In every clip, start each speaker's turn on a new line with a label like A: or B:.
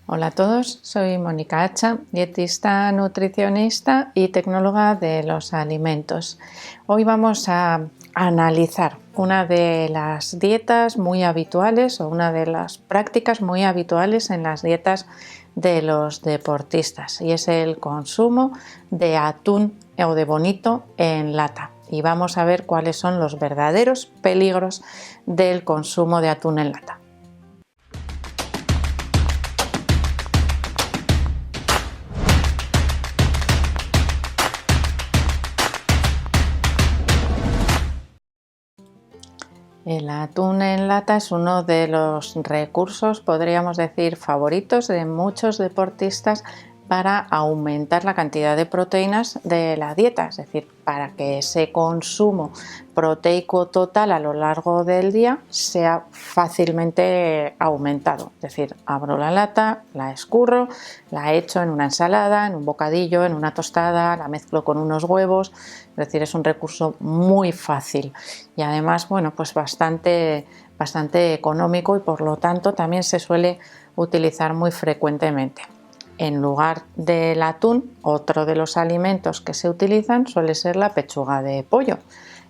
A: Hola a todos, soy Mónica Hacha, dietista, nutricionista y tecnóloga de los alimentos. Hoy vamos a analizar una de las dietas muy habituales o una de las prácticas muy habituales en las dietas de los deportistas, y es el consumo de atún o de bonito en lata. Y vamos a ver cuáles son los verdaderos peligros del consumo de atún en lata. El atún en lata es uno de los recursos, podríamos decir, favoritos de muchos deportistas para aumentar la cantidad de proteínas de la dieta, es decir, para que ese consumo proteico total a lo largo del día sea fácilmente aumentado. Es decir, abro la lata, la escurro, la echo en una ensalada, en un bocadillo, en una tostada, la mezclo con unos huevos. Es decir, es un recurso muy fácil y además, bueno, pues bastante económico, y por lo tanto también se suele utilizar muy frecuentemente. En lugar del atún, otro de los alimentos que se utilizan suele ser la pechuga de pollo,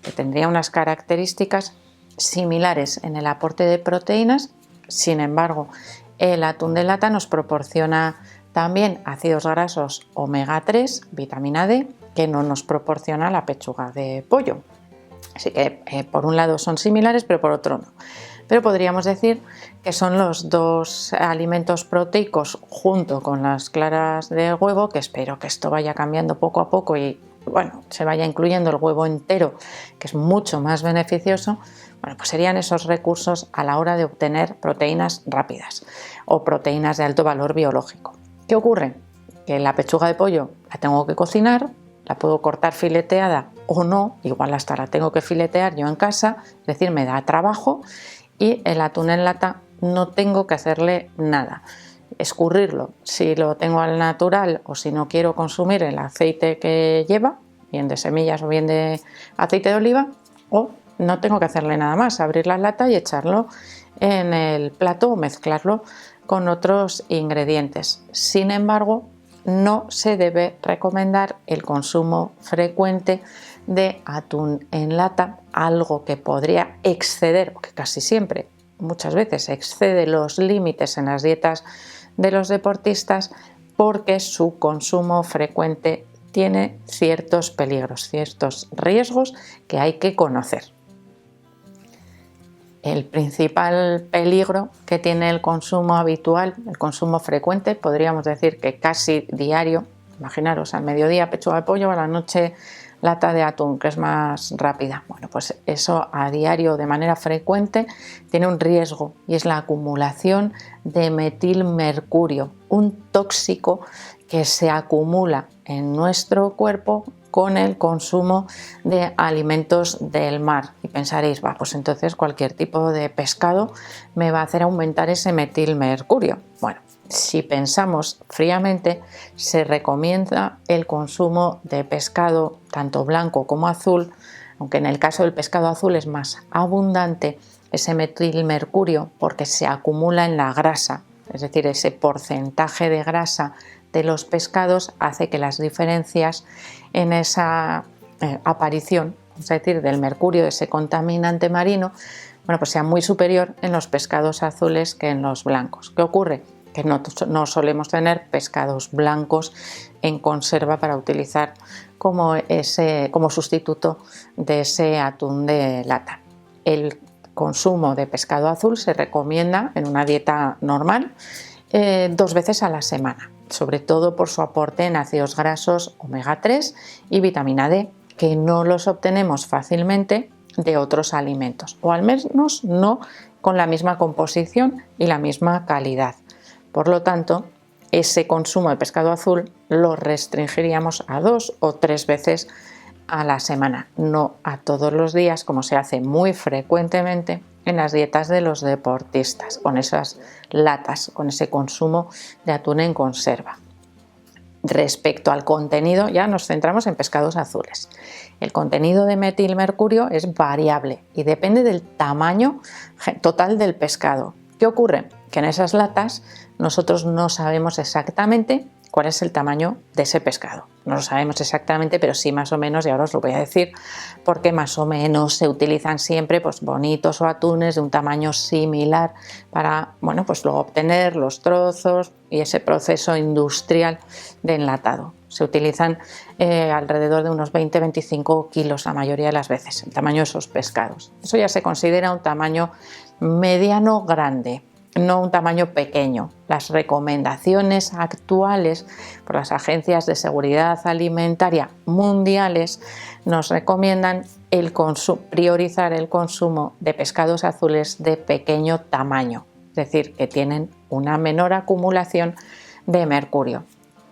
A: que tendría unas características similares en el aporte de proteínas. Sin embargo, el atún de lata nos proporciona también ácidos grasos omega 3, vitamina D, que no nos proporciona la pechuga de pollo. Así que por un lado son similares, pero por otro no. Pero podríamos decir que son los dos alimentos proteicos junto con las claras de huevo, que espero que esto vaya cambiando poco a poco y bueno, se vaya incluyendo el huevo entero, que es mucho más beneficioso. Bueno, pues serían esos recursos a la hora de obtener proteínas rápidas o proteínas de alto valor biológico. ¿Qué ocurre? Que la pechuga de pollo la tengo que cocinar, la puedo cortar fileteada o no, igual hasta la tengo que filetear yo en casa, es decir, me da trabajo. Y el atún en lata no tengo que hacerle nada. Escurrirlo si lo tengo al natural o si no quiero consumir el aceite que lleva, bien de semillas o bien de aceite de oliva, o no tengo que hacerle nada más, abrir la lata y echarlo en el plato o mezclarlo con otros ingredientes. Sin embargo, no se debe recomendar el consumo frecuente de atún en lata, algo que podría exceder, porque casi siempre, muchas veces excede los límites en las dietas de los deportistas, porque su consumo frecuente tiene ciertos peligros, ciertos riesgos que hay que conocer. El principal peligro que tiene el consumo habitual, el consumo frecuente, podríamos decir que casi diario, imaginaros al mediodía pechuga de pollo, a la noche lata de atún, que es más rápida. Bueno, pues eso a diario de manera frecuente tiene un riesgo, y es la acumulación de metilmercurio, un tóxico que se acumula en nuestro cuerpo con el consumo de alimentos del mar. Y pensaréis, pues entonces cualquier tipo de pescado me va a hacer aumentar ese metilmercurio. Bueno, si pensamos fríamente, se recomienda el consumo de pescado tanto blanco como azul, aunque en el caso del pescado azul es más abundante ese metilmercurio porque se acumula en la grasa, es decir, ese porcentaje de grasa de los pescados hace que las diferencias en esa aparición, es decir, del mercurio, de ese contaminante marino, bueno, pues sea muy superior en los pescados azules que en los blancos. ¿Qué ocurre? Que no solemos tener pescados blancos en conserva para utilizar como sustituto de ese atún de lata. El consumo de pescado azul se recomienda en una dieta normal 2 veces a la semana, sobre todo por su aporte en ácidos grasos omega 3 y vitamina D, que no los obtenemos fácilmente de otros alimentos, o al menos no con la misma composición y la misma calidad. Por lo tanto, ese consumo de pescado azul lo restringiríamos a 2 o 3 veces a la semana, no a todos los días, como se hace muy frecuentemente en las dietas de los deportistas, con esas latas, con ese consumo de atún en conserva. Respecto al contenido, ya nos centramos en pescados azules. El contenido de metilmercurio es variable y depende del tamaño total del pescado. ¿Qué ocurre? Que en esas latas nosotros no sabemos exactamente cuál es el tamaño de ese pescado. No lo sabemos exactamente, pero sí más o menos, y ahora os lo voy a decir, porque más o menos se utilizan siempre pues, bonitos o atunes de un tamaño similar para pues, luego obtener los trozos y ese proceso industrial de enlatado. Se utilizan alrededor de unos 20-25 kilos la mayoría de las veces, el tamaño de esos pescados. Eso ya se considera un tamaño mediano grande, no un tamaño pequeño. Las recomendaciones actuales por las agencias de seguridad alimentaria mundiales nos recomiendan priorizar el consumo de pescados azules de pequeño tamaño, es decir, que tienen una menor acumulación de mercurio.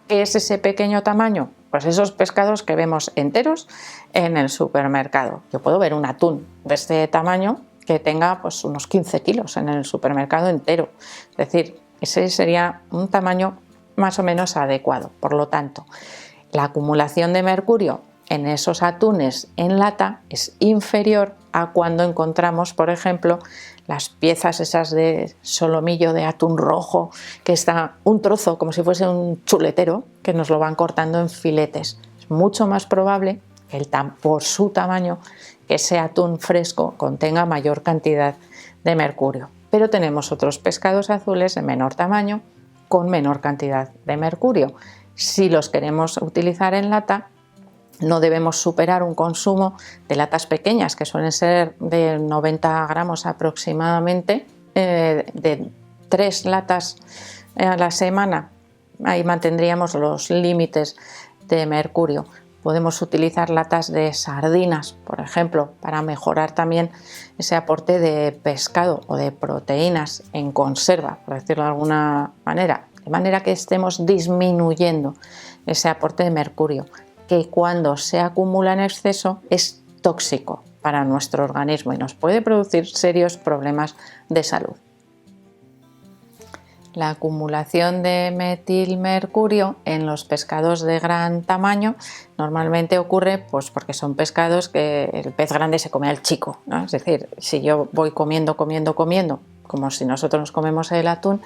A: ¿Qué es ese pequeño tamaño? Pues esos pescados que vemos enteros en el supermercado. Yo puedo ver un atún de este tamaño que tenga pues, unos 15 kilos en el supermercado entero. Es decir, ese sería un tamaño más o menos adecuado. Por lo tanto, la acumulación de mercurio en esos atunes en lata es inferior a cuando encontramos, por ejemplo, las piezas esas de solomillo de atún rojo, que está un trozo como si fuese un chuletero, que nos lo van cortando en filetes. Es mucho más probable que por su tamaño que ese atún fresco contenga mayor cantidad de mercurio. Pero tenemos otros pescados azules de menor tamaño con menor cantidad de mercurio. Si los queremos utilizar en lata, no debemos superar un consumo de latas pequeñas, que suelen ser de 90 gramos aproximadamente, de 3 latas a la semana. Ahí mantendríamos los límites de mercurio. Podemos utilizar latas de sardinas, por ejemplo, para mejorar también ese aporte de pescado o de proteínas en conserva, por decirlo de alguna manera, de manera que estemos disminuyendo ese aporte de mercurio, que cuando se acumula en exceso es tóxico para nuestro organismo y nos puede producir serios problemas de salud. La acumulación de metilmercurio en los pescados de gran tamaño normalmente ocurre pues porque son pescados que el pez grande se come al chico, ¿no? Es decir, si yo voy comiendo, como si nosotros nos comemos el atún,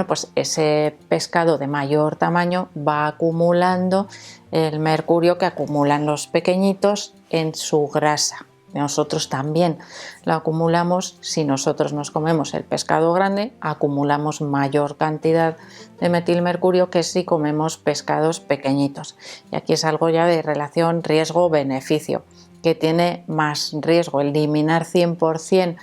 A: pues ese pescado de mayor tamaño va acumulando el mercurio que acumulan los pequeñitos en su grasa. Nosotros también lo acumulamos. Si nosotros nos comemos el pescado grande, acumulamos mayor cantidad de metilmercurio que si comemos pescados pequeñitos. Y aquí es algo ya de relación riesgo-beneficio, que tiene más riesgo eliminar 100%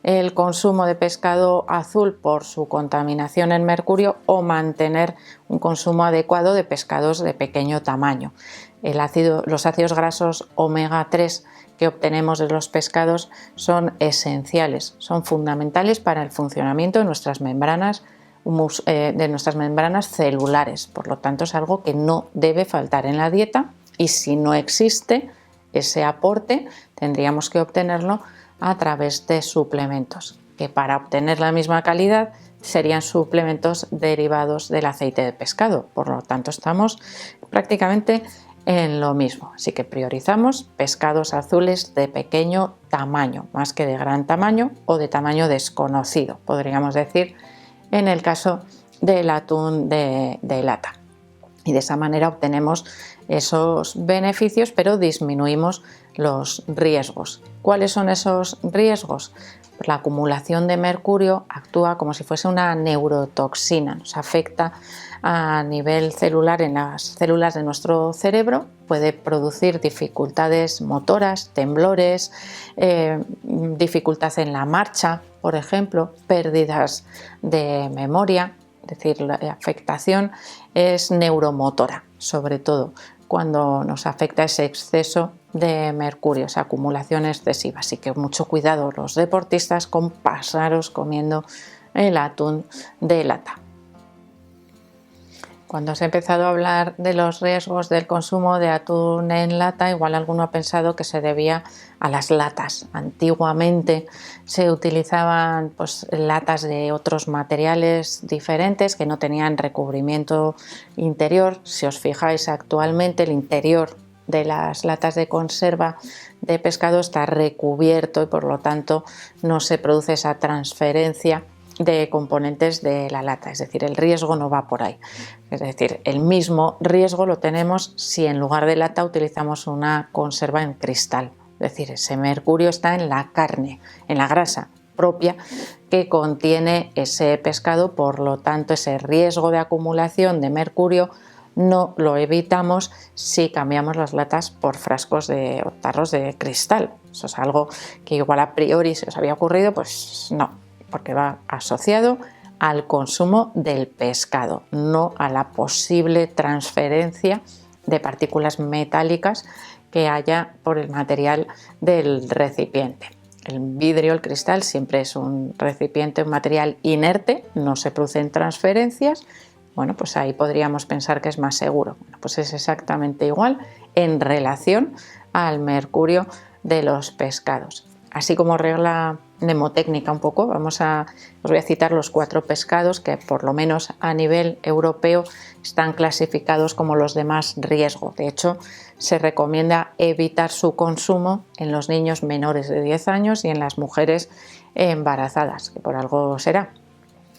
A: el consumo de pescado azul por su contaminación en mercurio o mantener un consumo adecuado de pescados de pequeño tamaño. Los ácidos grasos omega 3 que obtenemos de los pescados son esenciales, son fundamentales para el funcionamiento de nuestras membranas celulares. Por lo tanto, es algo que no debe faltar en la dieta y si no existe ese aporte, tendríamos que obtenerlo a través de suplementos, que para obtener la misma calidad serían suplementos derivados del aceite de pescado. Por lo tanto, estamos prácticamente en lo mismo. Así que priorizamos pescados azules de pequeño tamaño, más que de gran tamaño o de tamaño desconocido, podríamos decir, en el caso del atún de lata. Y de esa manera obtenemos esos beneficios, pero disminuimos los riesgos. ¿Cuáles son esos riesgos? Pues la acumulación de mercurio actúa como si fuese una neurotoxina, nos afecta a nivel celular en las células de nuestro cerebro, puede producir dificultades motoras, temblores, dificultad en la marcha, por ejemplo, pérdidas de memoria. Es decir, la afectación es neuromotora, sobre todo cuando nos afecta ese exceso de mercurio, esa acumulación excesiva. Así que mucho cuidado los deportistas con pasaros comiendo el atún de lata. Cuando se ha empezado a hablar de los riesgos del consumo de atún en lata, igual alguno ha pensado que se debía a las latas. Antiguamente se utilizaban latas de otros materiales diferentes que no tenían recubrimiento interior. Si os fijáis, actualmente el interior de las latas de conserva de pescado está recubierto y por lo tanto no se produce esa transferencia de componentes de la lata, es decir, el riesgo no va por ahí. Es decir, el mismo riesgo lo tenemos si en lugar de lata utilizamos una conserva en cristal. Es decir, ese mercurio está en la carne, en la grasa propia que contiene ese pescado, por lo tanto ese riesgo de acumulación de mercurio no lo evitamos si cambiamos las latas por frascos o tarros de cristal. Eso es algo que igual a priori se os había ocurrido, pues no, porque va asociado al consumo del pescado, no a la posible transferencia de partículas metálicas que haya por el material del recipiente. El vidrio, el cristal, siempre es un recipiente, un material inerte, no se producen transferencias. Bueno, pues ahí podríamos pensar que es más seguro. Bueno, pues es exactamente igual en relación al mercurio de los pescados. Así como regla mnemotécnica un poco, os voy a citar los 4 pescados que por lo menos a nivel europeo están clasificados como los de más riesgo. De hecho, se recomienda evitar su consumo en los niños menores de 10 años y en las mujeres embarazadas, que por algo será.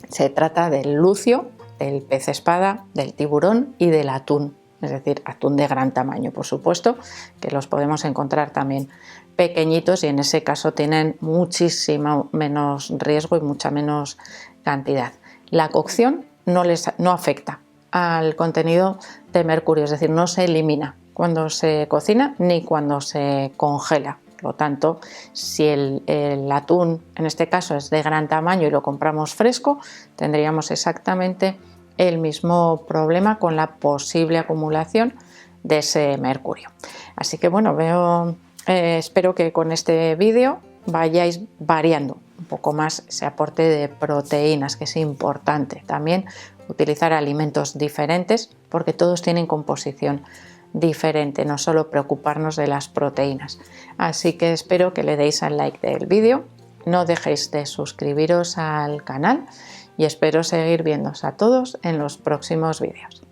A: Se trata del lucio, del pez espada, del tiburón y del atún, es decir, atún de gran tamaño, por supuesto, que los podemos encontrar también pequeñitos y en ese caso tienen muchísimo menos riesgo y mucha menos cantidad. La cocción no afecta al contenido de mercurio, es decir, no se elimina cuando se cocina ni cuando se congela. Por lo tanto, si el atún en este caso es de gran tamaño y lo compramos fresco, tendríamos exactamente el mismo problema con la posible acumulación de ese mercurio. Así que bueno, espero que con este vídeo vayáis variando un poco más ese aporte de proteínas, que es importante también utilizar alimentos diferentes porque todos tienen composición diferente, no solo preocuparnos de las proteínas. Así que espero que le deis al like del vídeo, no dejéis de suscribiros al canal y espero seguir viéndoos a todos en los próximos vídeos.